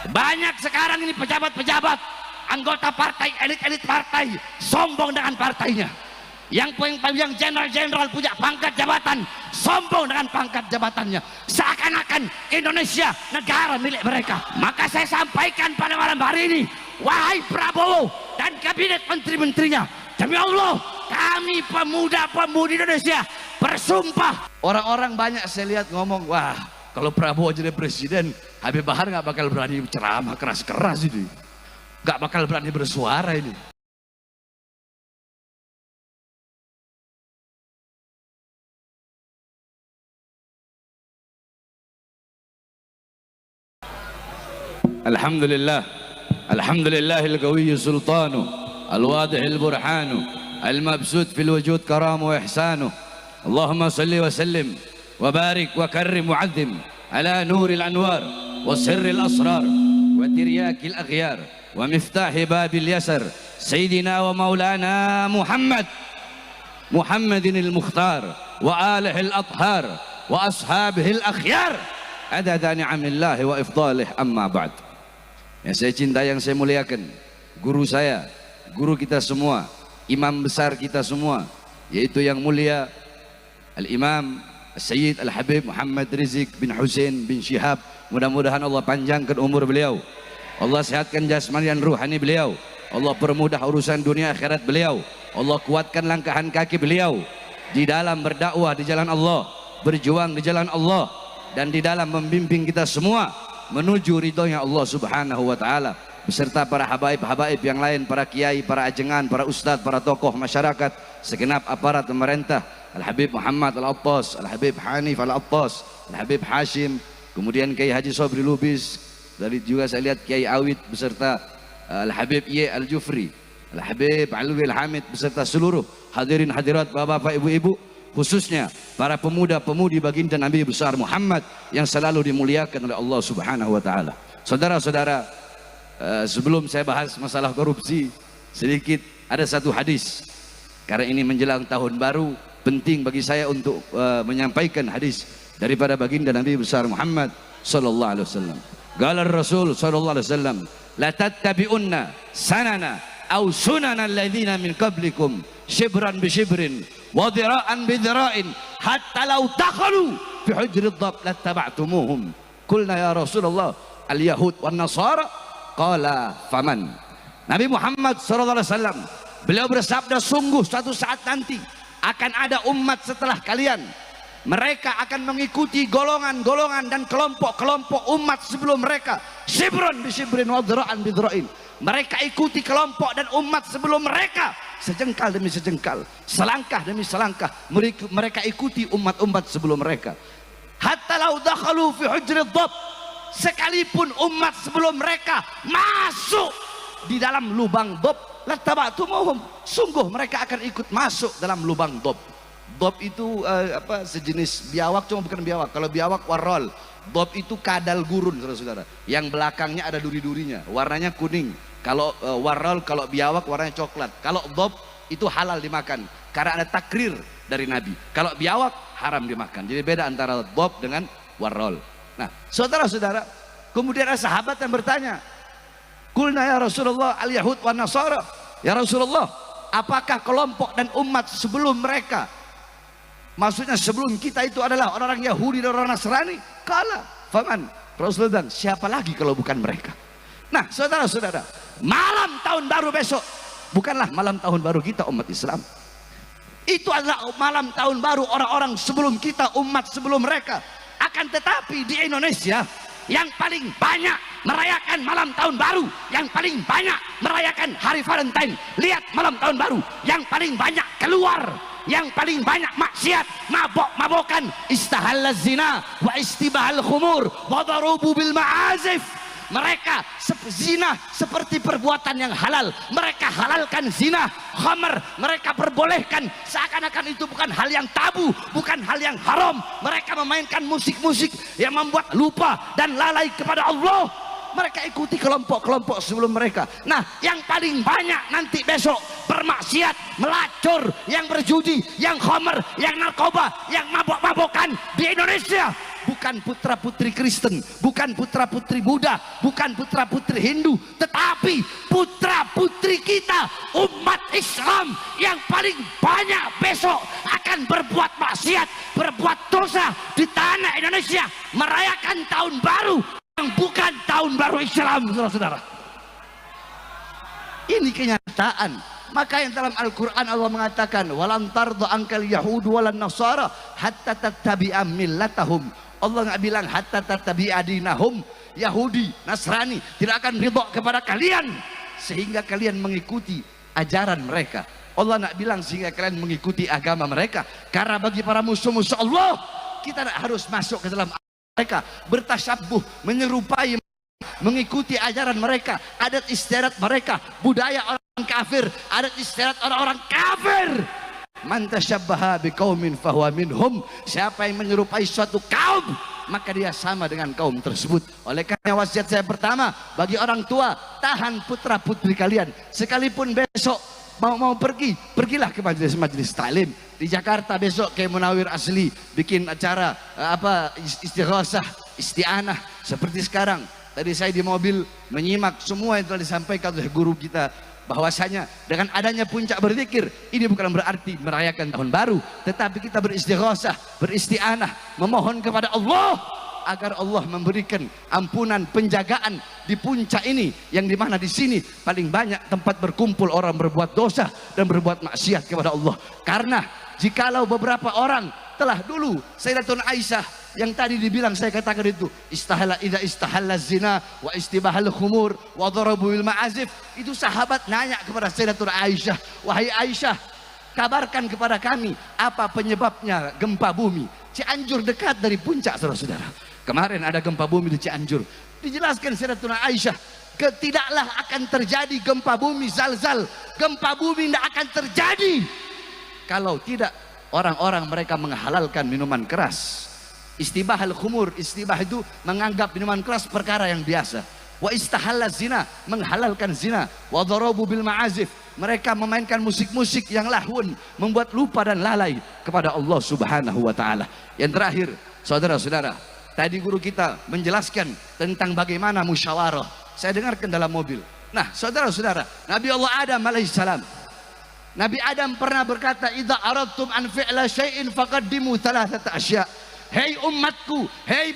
Banyak sekarang ini pejabat-pejabat, anggota partai, elit-elit partai sombong dengan partainya. Yang jenderal-jenderal punya pangkat jabatan sombong dengan pangkat jabatannya, seakan-akan Indonesia negara milik mereka. Maka saya sampaikan pada malam hari ini, wahai Prabowo dan kabinet menteri-menterinya, demi Allah kami pemuda-pemudi Indonesia bersumpah. Orang-orang banyak saya lihat ngomong, wah kalau Prabowo jadi presiden, Habib Bahar nggak bakal berani ceramah keras-keras ini, nggak bakal berani bersuara ini. Alhamdulillah, alhamdulillahil qawiyyu sultanu, al-wadihil burhanu, al-mabsut fil wujud karamu wa ihsanu. Allahumma salli wa sallim wa barik wa karrim wa azim ala nuril anwar wa sirril asrar wa tiryakil aghyar wa miftahi babil yasar sayyidina wa maulana Muhammadinil mukhtar wa alihil athhar wa ashabihil akhyar adada ni'amillahi wa ifdalih, amma ba'd. Yang saya cinta, yang saya muliakan, guru saya, guru kita semua, imam besar kita semua, yaitu yang mulia Al-Imam Sayyid Al-Habib Muhammad Rizik bin Hussein bin Syihab. Mudah-mudahan Allah panjangkan umur beliau, Allah sehatkan jasmani dan ruhani beliau, Allah permudah urusan dunia akhirat beliau, Allah kuatkan langkahan kaki beliau di dalam berdakwah di jalan Allah, berjuang di jalan Allah, dan di dalam membimbing kita semua menuju ridhonya Allah subhanahu wa ta'ala, beserta para habaib-habaib yang lain, para kiai, para ajengan, para ustadz, para tokoh masyarakat, segenap aparat pemerintah, Al-Habib Muhammad Al-Attas, Al-Habib Hanif Al-Attas, Al-Habib Hashim, kemudian Kiai Haji Sobri Lubis, dari juga saya lihat Kiai Awid beserta Al-Habib Ye Al-Jufri, Al-Habib Alwi Al-Hamid, beserta seluruh hadirin hadirat, bapak-bapak, ibu-ibu, khususnya para pemuda-pemudi baginda Nabi besar Muhammad yang selalu dimuliakan oleh Allah subhanahu wa ta'ala. Saudara-saudara, sebelum saya bahas masalah korupsi, sedikit ada satu hadis, karena ini menjelang tahun baru, penting bagi saya untuk menyampaikan hadis daripada baginda Nabi besar Muhammad sallallahu alaihi wasallam. Qala Rasul sallallahu alaihi wasallam, la tattabi'unna sanana aw sunana alladhina min qablikum shibran bi shibrin wa dhira'an bi dhira'in hatta law dakhalu fi hujri dhab lattaba'tumuhum. Qulna ya Rasulullah al-yahud wan nasara, qala faman. Nabi Muhammad sallallahu alaihi wasallam beliau bersabda, sungguh suatu saat nanti akan ada umat setelah kalian, mereka akan mengikuti golongan-golongan dan kelompok-kelompok umat sebelum mereka, shibran bi shibrin wa dhira'an bi dhira'in. Mereka ikuti kelompok dan umat sebelum mereka, sejengkal demi sejengkal, selangkah demi selangkah, mereka ikuti umat-umat sebelum mereka. Hatta law dakhalu fi hujri dhab, sekalipun umat sebelum mereka masuk di dalam lubang dhab, lattaba'tumuhum, sungguh mereka akan ikut masuk dalam lubang dhab. Dhab itu sejenis biawak, cuma bukan biawak. Kalau biawak warrol, dhab itu kadal gurun, saudara-saudara, yang belakangnya ada duri-durinya, warnanya kuning. Kalau warrol, kalau biawak warnanya coklat. Kalau dhab itu halal dimakan karena ada takrir dari Nabi. Kalau biawak haram dimakan. Jadi beda antara dhab dengan warrol. Nah, saudara-saudara, kemudian ada sahabat yang bertanya, qulna ya Rasulullah al-yahud wan nasara, ya Rasulullah, apakah kelompok dan umat sebelum mereka, maksudnya sebelum kita itu adalah orang-orang Yahudi dan orang Nasrani? Kala faman. Rasulullah bilang, siapa lagi kalau bukan mereka? Nah, saudara-saudara, malam tahun baru besok bukanlah malam tahun baru kita umat Islam. Itu adalah malam tahun baru orang-orang sebelum kita, umat sebelum mereka. Akan tetapi di Indonesia yang paling banyak merayakan malam tahun baru, yang paling banyak merayakan hari Valentine, lihat malam tahun baru, yang paling banyak keluar, yang paling banyak maksiat, mabok-mabokan, istahalla zina wa istibahal khumur wa darubu bil ma'azif. Mereka zina seperti perbuatan yang halal, mereka halalkan zina, khamr mereka perbolehkan seakan-akan itu bukan hal yang tabu, bukan hal yang haram. Mereka memainkan musik-musik yang membuat lupa dan lalai kepada Allah. Mereka ikuti kelompok-kelompok sebelum mereka. Nah, yang paling banyak nanti besok bermaksiat, melacur, yang berjudi, yang khamr, yang narkoba, yang mabok-mabokan di Indonesia bukan putra-putri Kristen, bukan putra-putri Buddha, bukan putra-putri Hindu, tetapi putra-putri kita umat Islam yang paling banyak besok akan berbuat maksiat, berbuat dosa di tanah Indonesia, merayakan tahun baru yang bukan tahun baru Islam, saudara-saudara. Ini kenyataan. Maka yang dalam Al-Quran Allah mengatakan, walan tarda angkal yahudu walan nasara hatta tattabi'a millatahum. Allah nggak bilang hatta tattabi'a dinahum. Yahudi, Nasrani tidak akan ridha kepada kalian sehingga kalian mengikuti ajaran mereka. Allah nggak bilang sehingga kalian mengikuti agama mereka. Karena bagi para musuh-musuh Allah, kita harus masuk ke dalam mereka, bertasyabuh, menyerupai, mengikuti ajaran mereka, adat istiadat mereka, budaya orang kafir, adat istiadat orang-orang kafir. Man tasyabbaha biqaumin fahuwa minhum. Siapa yang menyerupai suatu kaum, maka dia sama dengan kaum tersebut. Oleh karena wasiat saya pertama bagi orang tua, tahan putra putri kalian. Sekalipun besok mau pergi, pergilah ke majelis taklim. Di Jakarta besok Kiai Munawir Asli bikin acara istighosah, isti'anah seperti sekarang. Tadi saya di mobil menyimak semua yang telah disampaikan oleh guru kita, bahwasanya dengan adanya puncak berzikir ini bukan berarti merayakan tahun baru, tetapi kita beristighosah, beristi'anah, memohon kepada Allah agar Allah memberikan ampunan, penjagaan di puncak ini, yang dimana di sini paling banyak tempat berkumpul orang berbuat dosa dan berbuat maksiat kepada Allah. Karena jikalau beberapa orang telah dulu, Sayyidatuna Aisyah yang tadi dibilang saya katakan itu, idza istahalla zina wa istibahal khumur wa darabu bil ma'azif, itu sahabat nanya kepada Sayyidatuna Aisyah, wahai Aisyah, kabarkan kepada kami apa penyebabnya gempa bumi. Cianjur dekat dari puncak, saudara-saudara. Kemarin ada gempa bumi di Cianjur. Dijelaskan Sayyidatuna Aisyah, tidaklah akan terjadi gempa bumi zalzal. Gempa bumi tidak akan terjadi kalau tidak orang-orang mereka menghalalkan minuman keras. Istibahal khumur, istibah itu menganggap minuman keras perkara yang biasa. Wa istahalla zina, menghalalkan zina. Wa darabu bil ma'azif, mereka memainkan musik-musik yang lahun, membuat lupa dan lalai kepada Allah Subhanahu wa taala. Yang terakhir, saudara-saudara, tadi guru kita menjelaskan tentang bagaimana musyawarah. Saya dengarkan dalam mobil. Nah, saudara-saudara, Nabi Allah Adam alaihissalam, Nabi Adam pernah berkata, idza aradtum an fi'la syai'in faqaddimu thalathata asya'. Hei umatku, hei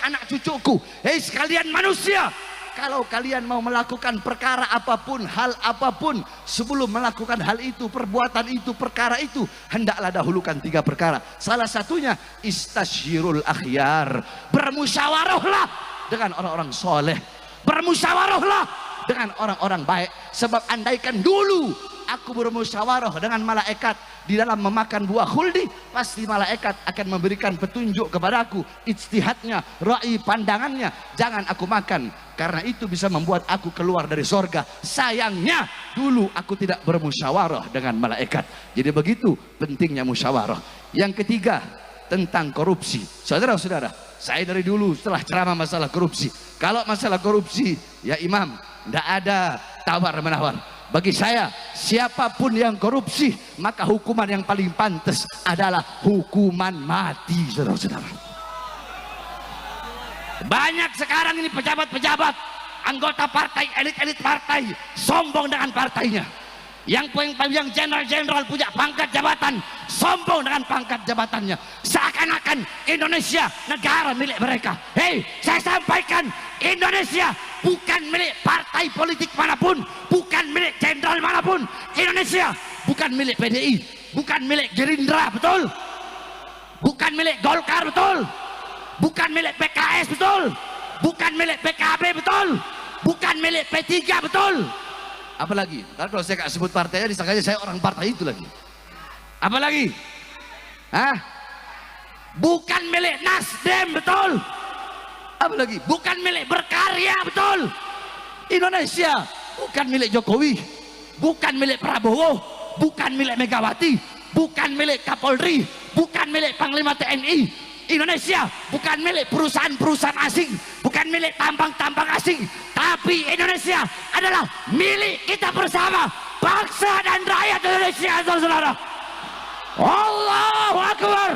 anak cucuku, hei sekalian manusia, kalau kalian mau melakukan perkara apapun, hal apapun, sebelum melakukan hal itu, perbuatan itu, perkara itu, hendaklah dahulukan 3 perkara. Salah satunya istasyirul akhyar, bermusyawarahlah dengan orang-orang soleh, bermusyawarahlah dengan orang-orang baik. Sebab andaikan dulu aku bermusyawarah dengan malaikat di dalam memakan buah khuldi, pasti malaikat akan memberikan petunjuk kepadaku, ijtihadnya, ra'i pandangannya, jangan aku makan, karena itu bisa membuat aku keluar dari sorga. Sayangnya dulu aku tidak bermusyawarah dengan malaikat. Jadi begitu pentingnya musyawarah. Yang ketiga, tentang korupsi. Saudara-saudara, saya dari dulu setelah ceramah masalah korupsi, kalau masalah korupsi ya imam, tidak ada tawar-menawar. Bagi saya, siapapun yang korupsi, maka hukuman yang paling pantas adalah hukuman mati, saudara-saudara. Banyak sekarang ini pejabat-pejabat, anggota partai, elit-elit partai, sombong dengan partainya. Yang jenderal-jenderal punya pangkat jabatan, sombong dengan pangkat jabatannya. Seakan-akan Indonesia negara milik mereka. Hei, saya sampaikan, Indonesia bukan milik partai politik manapun, bukan milik jenderal manapun. Indonesia bukan milik PDI, bukan milik Gerindra, betul? Bukan milik Golkar, betul? Bukan milik PKS, betul? Bukan milik PKB, betul? Bukan milik P3, betul? Apalagi, kalau saya gak sebut partainya, disangkanya saya orang partai itu lagi. Apalagi? Hah? Bukan milik Nasdem, betul? Apalagi? Bukan milik Berkarya, betul? Indonesia bukan milik Jokowi, bukan milik Prabowo, bukan milik Megawati, bukan milik Kapolri, bukan milik Panglima TNI. Indonesia bukan milik perusahaan-perusahaan asing, bukan milik tambang-tambang asing, tapi Indonesia adalah milik kita bersama, bangsa dan rakyat Indonesia, saudara. Allahu Akbar.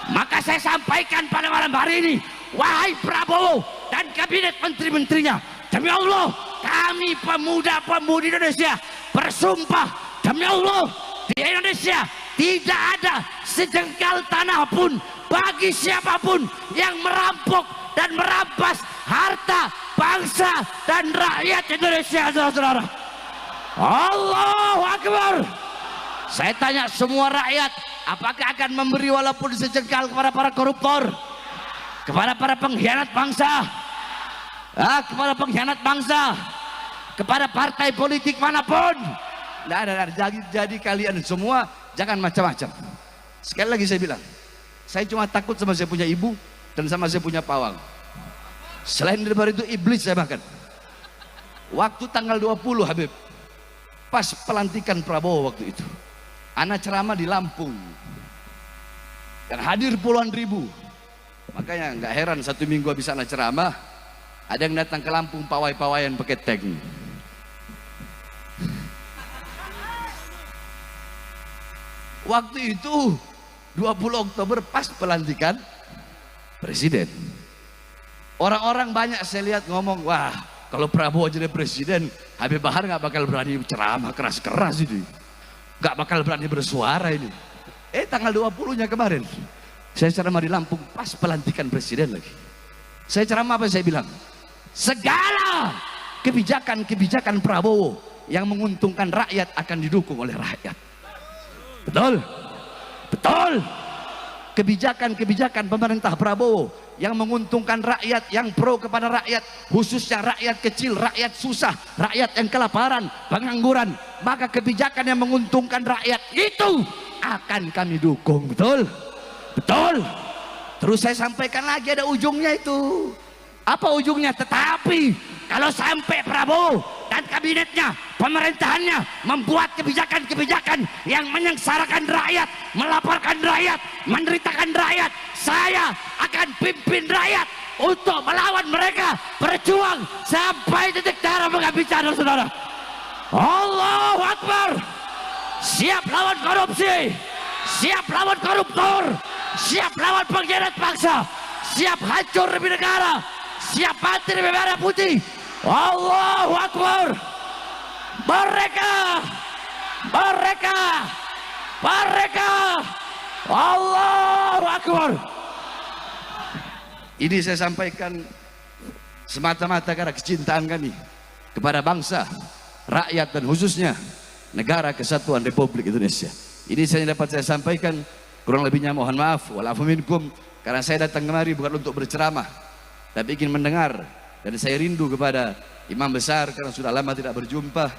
Maka saya sampaikan pada malam hari ini, wahai Prabowo dan kabinet menteri-menterinya, demi Allah kami pemuda-pemudi Indonesia bersumpah, demi Allah di Indonesia tidak ada sejengkal tanah pun bagi siapapun yang merampok dan merampas harta bangsa dan rakyat Indonesia, saudara-saudara. Allahu Akbar. Saya tanya semua rakyat, apakah akan memberi walaupun sejengkal kepada para koruptor, kepada para pengkhianat bangsa, kepada pengkhianat bangsa, kepada partai politik manapun? Tidak ada. Jadi kalian semua jangan macam-macam. Sekali lagi saya bilang, saya cuma takut sama saya punya ibu dan sama saya punya pawang. Selain daripada itu iblis saya makan. Waktu tanggal 20 Habib, pas pelantikan Prabowo waktu itu, anak ceramah di Lampung yang hadir puluhan ribu. Makanya nggak heran satu minggu habis anak ceramah ada yang datang ke Lampung pawai-pawayan pakai tank. Waktu itu 20 Oktober pas pelantikan presiden. Orang-orang banyak saya lihat ngomong, wah kalau Prabowo jadi presiden, Habib Bahar nggak bakal berani ceramah keras-keras ini, nggak bakal berani bersuara ini. Tanggal 20-nya kemarin saya ceramah di Lampung pas pelantikan presiden lagi. Saya ceramah apa? Saya bilang segala kebijakan Prabowo yang menguntungkan rakyat akan didukung oleh rakyat. Betul, betul. Kebijakan pemerintah Prabowo yang menguntungkan rakyat, yang pro kepada rakyat, khususnya rakyat kecil, rakyat susah, rakyat yang kelaparan, pengangguran, maka kebijakan yang menguntungkan rakyat itu akan kami dukung. Betul, betul. Terus saya sampaikan lagi ada ujungnya itu. Apa ujungnya? Tetapi kalau sampai Prabowo dan kabinetnya, pemerintahannya membuat kebijakan-kebijakan yang menyengsarakan rakyat, melaporkan rakyat, menderitakan rakyat, saya akan pimpin rakyat untuk melawan mereka, berjuang sampai titik darah menghabiskan, saudara. Allahu Akbar. Siap lawan korupsi, siap lawan koruptor, siap lawan pengkhianat bangsa, siap hancur demi negara, siap mati demi merah putih. Allahu Akbar. Mereka Allahu Akbar. Ini saya sampaikan semata-mata karena kecintaan kami kepada bangsa, rakyat, dan khususnya negara kesatuan Republik Indonesia. Ini saya dapat saya sampaikan, kurang lebihnya mohon maaf, walafu minkum, karena saya datang kemari bukan untuk berceramah, tapi ingin mendengar. Dan saya rindu kepada imam besar karena sudah lama tidak berjumpa.